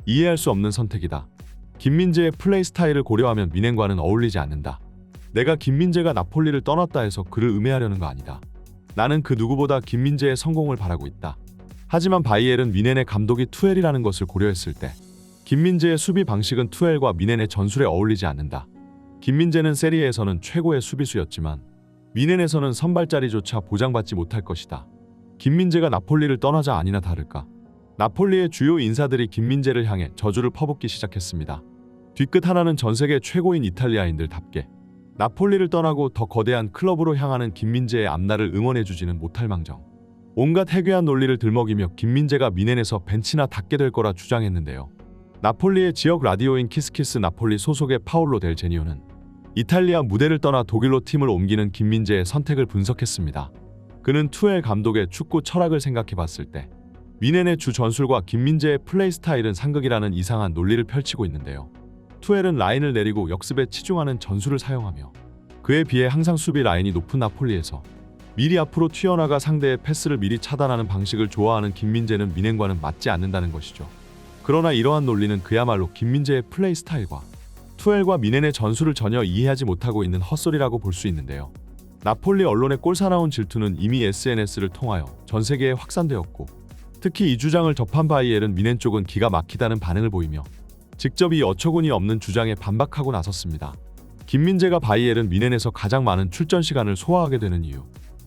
이해할 수 없는 선택이다. 김민재의 플레이 스타일을 고려하면 미넨과는 어울리지 않는다. 내가 김민재가 나폴리를 떠났다 해서 그를 음해하려는 거 아니다. 나는 그 누구보다 김민재의 성공을 바라고 있다. 하지만 바이엘은 미넨의 감독이 투엘이라는 것을 고려했을 때 김민재의 수비 방식은 투엘과 미넨의 전술에 어울리지 않는다. 김민재는 세리에에서는 최고의 수비수였지만 미넨에서는 선발 자리조차 보장받지 못할 것이다. 김민재가 나폴리를 떠나자 아니나 다를까 나폴리의 주요 인사들이 김민재를 향해 저주를 퍼붓기 시작했습니다. 뒤끝 하나는 전세계 최고인 이탈리아인들답게 나폴리를 떠나고 더 거대한 클럽으로 향하는 김민재의 앞날을 응원해주지는 못할 망정 온갖 해괴한 논리를 들먹이며 김민재가 미넨에서 벤치나 닿게 될 거라 주장했는데요. 나폴리의 지역 라디오인 키스키스 나폴리 소속의 파올로 델 제니오는 이탈리아 무대를 떠나 독일로 팀을 옮기는 김민재의 선택을 분석했습니다. 그는 투엘 감독의 축구 철학을 생각해봤을 때 미넨의 주 전술과 김민재의 플레이 스타일은 상극이라는 이상한 논리를 펼치고 있는데요. 투엘은 라인을 내리고 역습에 치중하는 전술을 사용하며 그에 비해 항상 수비 라인이 높은 나폴리에서 미리 앞으로 튀어나가 상대의 패스를 미리 차단하는 방식을 좋아하는 김민재는 미넨과는 맞지 않는다는 것이죠. 그러나 이러한 논리는 그야말로 김민재의 플레이 스타일과 투엘과 미넨의 전술을 전혀 이해하지 못하고 있는 헛소리라고 볼 수 있는데요. 나폴리 언론의 꼴사나운 질투는 이미 SNS를 통하여 전 세계에 확산되었고 특히 이 주장을 접한 바이엘은 미넨 쪽은 기가 막히다는 반응을 보이며 직접 이 어처구니 없는 주장에 반박하고 나섰습니다. 김민재가 바이엘은 미넨에서 가장 많은 출전 시간을 소화하게 되는 이유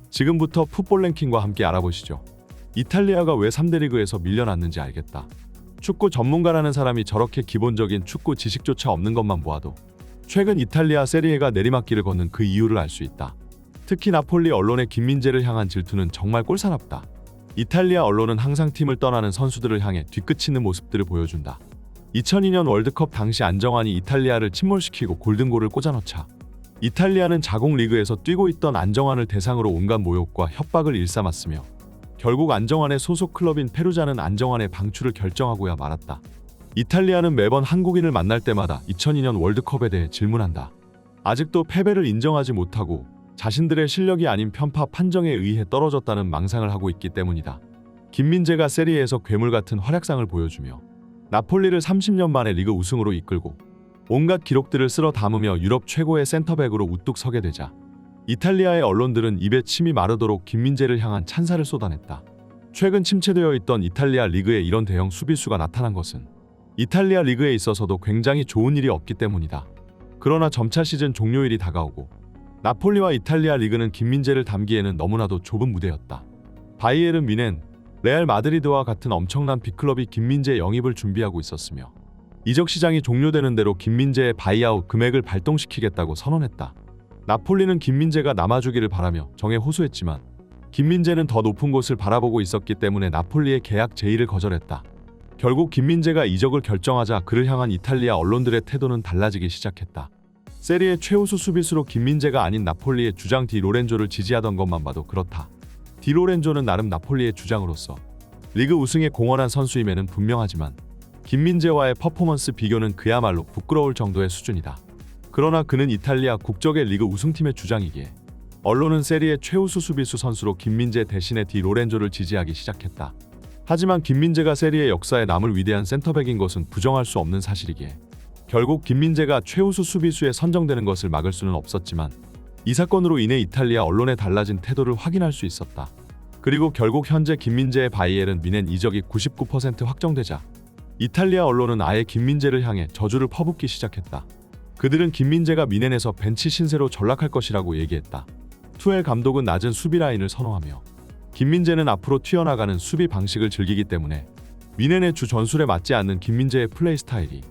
지금부터 풋볼 랭킹과 함께 알아보시죠. 이탈리아가 왜 3대 리그에서 밀려났는지 알겠다. 축구 전문가라는 사람이 저렇게 기본적인 축구 지식조차 없는 것만 보아도 최근 이탈리아 세리에가 내리막길을 걷는 그 이유를 알 수 있다. 특히 나폴리 언론의 김민재를 향한 질투는 정말 꼴사납다. 이탈리아 언론은 항상 팀을 떠나는 선수들을 향해 뒤끝치는 모습들을 보여준다. 2002년 월드컵 당시 안정환이 이탈리아를 침몰시키고 골든골을 꽂아넣자 이탈리아는 자국 리그에서 뛰고 있던 안정환을 대상으로 온갖 모욕과 협박을 일삼았으며 결국 안정환의 소속 클럽인 페루자는 안정환의 방출을 결정하고야 말았다. 이탈리아는 매번 한국인을 만날 때마다 2002년 월드컵에 대해 질문한다. 아직도 패배를 인정하지 못하고 자신들의 실력이 아닌 편파 판정에 의해 떨어졌다는 망상을 하고 있기 때문이다. 김민재가 세리에에서 괴물같은 활약상을 보여주며 나폴리를 30년 만에 리그 우승으로 이끌고 온갖 기록들을 쓸어 담으며 유럽 최고의 센터백으로 우뚝 서게 되자 이탈리아의 언론들은 입에 침이 마르도록 김민재를 향한 찬사를 쏟아냈다. 최근 침체되어 있던 이탈리아 리그에 이런 대형 수비수가 나타난 것은 이탈리아 리그에 있어서도 굉장히 좋은 일이 없기 때문이다. 그러나 점차 시즌 종료일이 다가오고 나폴리와 이탈리아 리그는 김민재를 담기에는 너무나도 좁은 무대였다. 바이에른 뮌헨, 레알 마드리드와 같은 엄청난 빅클럽이 김민재 영입을 준비하고 있었으며 이적 시장이 종료되는 대로 김민재의 바이아웃 금액을 발동시키겠다고 선언했다. 나폴리는 김민재가 남아주기를 바라며 정에 호소했지만 김민재는 더 높은 곳을 바라보고 있었기 때문에 나폴리의 계약 제의를 거절했다. 결국 김민재가 이적을 결정하자 그를 향한 이탈리아 언론들의 태도는 달라지기 시작했다. 세리에 최우수 수비수로 김민재가 아닌 나폴리의 주장 디 로렌조를 지지하던 것만 봐도 그렇다. 디 로렌조는 나름 나폴리의 주장으로서 리그 우승에 공헌한 선수임에는 분명하지만 김민재와의 퍼포먼스 비교는 그야말로 부끄러울 정도의 수준이다. 그러나 그는 이탈리아 국적의 리그 우승팀의 주장이기에 언론은 세리에 최우수 수비수 선수로 김민재 대신에 디 로렌조를 지지하기 시작했다. 하지만 김민재가 세리에 역사에 남을 위대한 센터백인 것은 부정할 수 없는 사실이기에 결국 김민재가 최우수 수비수에 선정되는 것을 막을 수는 없었지만 이 사건으로 인해 이탈리아 언론의 달라진 태도를 확인할 수 있었다. 그리고 결국 현재 김민재의 바이에른 뮌헨 이적이 99% 확정되자 이탈리아 언론은 아예 김민재를 향해 저주를 퍼붓기 시작했다. 그들은 김민재가 뮌헨에서 벤치 신세로 전락할 것이라고 얘기했다. 투엘 감독은 낮은 수비 라인을 선호하며 김민재는 앞으로 튀어나가는 수비 방식을 즐기기 때문에 뮌헨의 주 전술에 맞지 않는 김민재의 플레이 스타일이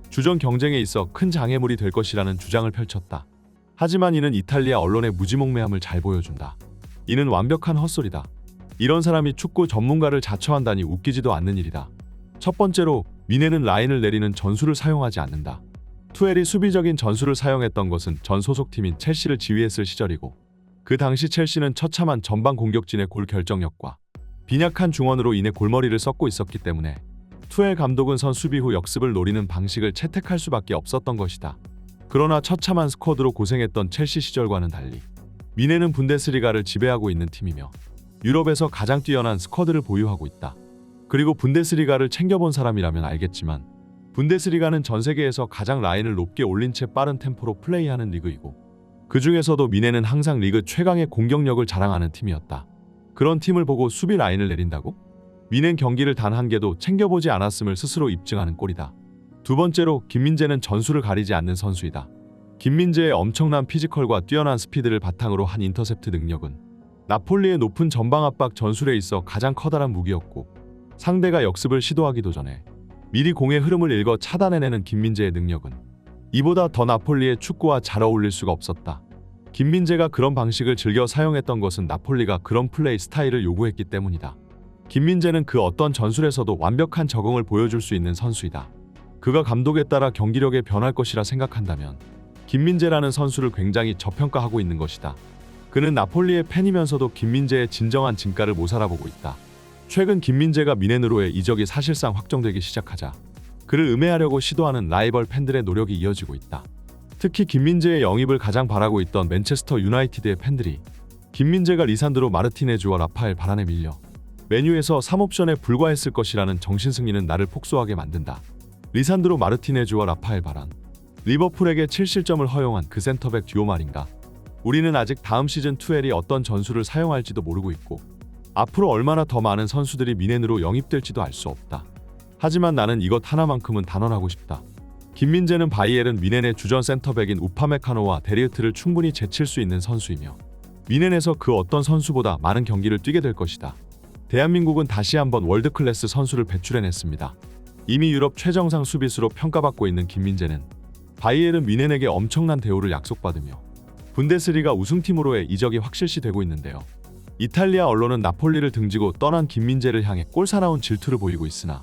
주전 경쟁에 있어 큰 장애물이 될 것이라는 주장을 펼쳤다. 하지만 이는 이탈리아 언론의 무지몽매함을 잘 보여준다. 이는 완벽한 헛소리다. 이런 사람이 축구 전문가를 자처한다니 웃기지도 않는 일이다. 첫 번째로 뮌헨은 라인을 내리는 전술을 사용하지 않는다. 투엘이 수비적인 전술을 사용했던 것은 전 소속팀인 첼시를 지휘했을 시절이고 그 당시 첼시는 처참한 전방 공격진의 골 결정력과 빈약한 중원으로 인해 골머리를 썩고 있었기 때문에 투엘 감독은 선 수비 후 역습을 노리는 방식을 채택할 수밖에 없었던 것이다. 그러나 처참한 스쿼드로 고생했던 첼시 시절과는 달리 뮌헨은 분데스리가를 지배하고 있는 팀이며 유럽에서 가장 뛰어난 스쿼드를 보유하고 있다. 그리고 분데스리가를 챙겨본 사람이라면 알겠지만 분데스리가는 전 세계에서 가장 라인을 높게 올린 채 빠른 템포로 플레이하는 리그이고 그 중에서도 미네는 항상 리그 최강의 공격력을 자랑하는 팀이었다. 그런 팀을 보고 수비 라인을 내린다고? 미넨 경기를 단 한 개도 챙겨보지 않았음을 스스로 입증하는 꼴이다. 두 번째로 김민재는 전술을 가리지 않는 선수이다. 김민재의 엄청난 피지컬과 뛰어난 스피드를 바탕으로 한 인터셉트 능력은 나폴리의 높은 전방 압박 전술에 있어 가장 커다란 무기였고 상대가 역습을 시도하기도 전에 미리 공의 흐름을 읽어 차단해내는 김민재의 능력은 이보다 더 나폴리의 축구와 잘 어울릴 수가 없었다. 김민재가 그런 방식을 즐겨 사용했던 것은 나폴리가 그런 플레이 스타일을 요구했기 때문이다. 김민재는 그 어떤 전술에서도 완벽한 적응을 보여줄 수 있는 선수이다. 그가 감독에 따라 경기력에 변할 것이라 생각한다면 김민재라는 선수를 굉장히 저평가하고 있는 것이다. 그는 나폴리의 팬이면서도 김민재의 진정한 진가를 못 알아보고 있다. 최근 김민재가 미넨으로의 이적이 사실상 확정되기 시작하자 그를 음해하려고 시도하는 라이벌 팬들의 노력이 이어지고 있다. 특히 김민재의 영입을 가장 바라고 있던 맨체스터 유나이티드의 팬들이 김민재가 리산드로 마르티네즈와 라파엘 바란에 밀려 메뉴에서 3옵션에 불과했을 것이라는 정신승리는 나를 폭소하게 만든다. 리산드로 마르티네즈와 라파엘 바란, 리버풀에게 7실점을 허용한 그 센터백 듀오 말인가? 우리는 아직 다음 시즌 투엘이 어떤 전술을 사용할지도 모르고 있고 앞으로 얼마나 더 많은 선수들이 미넨으로 영입될지도 알 수 없다. 하지만 나는 이것 하나만큼은 단언하고 싶다. 김민재는 바이에른 미넨의 주전 센터백인 우파메카노와 데리으트를 충분히 제칠 수 있는 선수이며 미넨에서 그 어떤 선수보다 많은 경기를 뛰게 될 것이다. 대한민국은 다시 한번 월드클래스 선수를 배출해냈습니다. 이미 유럽 최정상 수비수로 평가받고 있는 김민재는 바이에른 미넨에게 엄청난 대우를 약속받으며 분데스리가 우승팀으로의 이적이 확실시되고 있는데요. 이탈리아 언론은 나폴리를 등지고 떠난 김민재를 향해 꼴사나운 질투를 보이고 있으나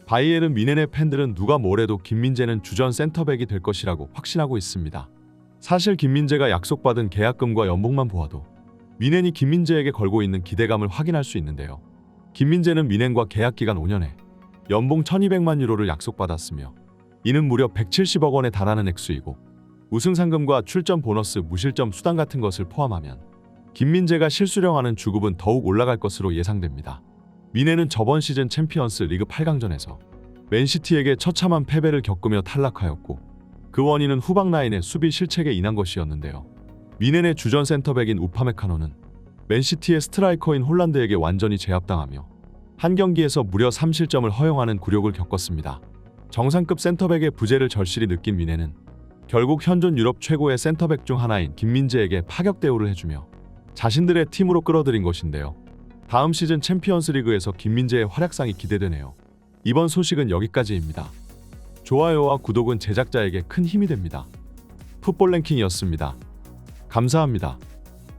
바이에른 미넨의 팬들은 누가 뭐래도 김민재는 주전 센터백이 될 것이라고 확신하고 있습니다. 사실 김민재가 약속받은 계약금과 연봉만 보아도 미넨이 김민재에게 걸고 있는 기대감을 확인할 수 있는데요. 김민재는 미넨과 계약기간 5년에 연봉 1200만 유로를 약속받았으며 이는 무려 170억 원에 달하는 액수이고 우승 상금과 출전 보너스, 무실점 수당 같은 것을 포함하면 김민재가 실수령하는 주급은 더욱 올라갈 것으로 예상됩니다. 미넨은 저번 시즌 챔피언스 리그 8강전에서 맨시티에게 처참한 패배를 겪으며 탈락하였고 그 원인은 후방 라인의 수비 실책에 인한 것이었는데요. 미넨의 주전 센터백인 우파메카노는 맨시티의 스트라이커인 홀란드에게 완전히 제압당하며 한 경기에서 무려 3실점을 허용하는 굴욕을 겪었습니다. 정상급 센터백의 부재를 절실히 느낀 미넨은 결국 현존 유럽 최고의 센터백 중 하나인 김민재에게 파격 대우를 해주며 자신들의 팀으로 끌어들인 것인데요. 다음 시즌 챔피언스 리그에서 김민재의 활약상이 기대되네요. 이번 소식은 여기까지입니다. 좋아요와 구독은 제작자에게 큰 힘이 됩니다. 풋볼 랭킹이었습니다. 감사합니다.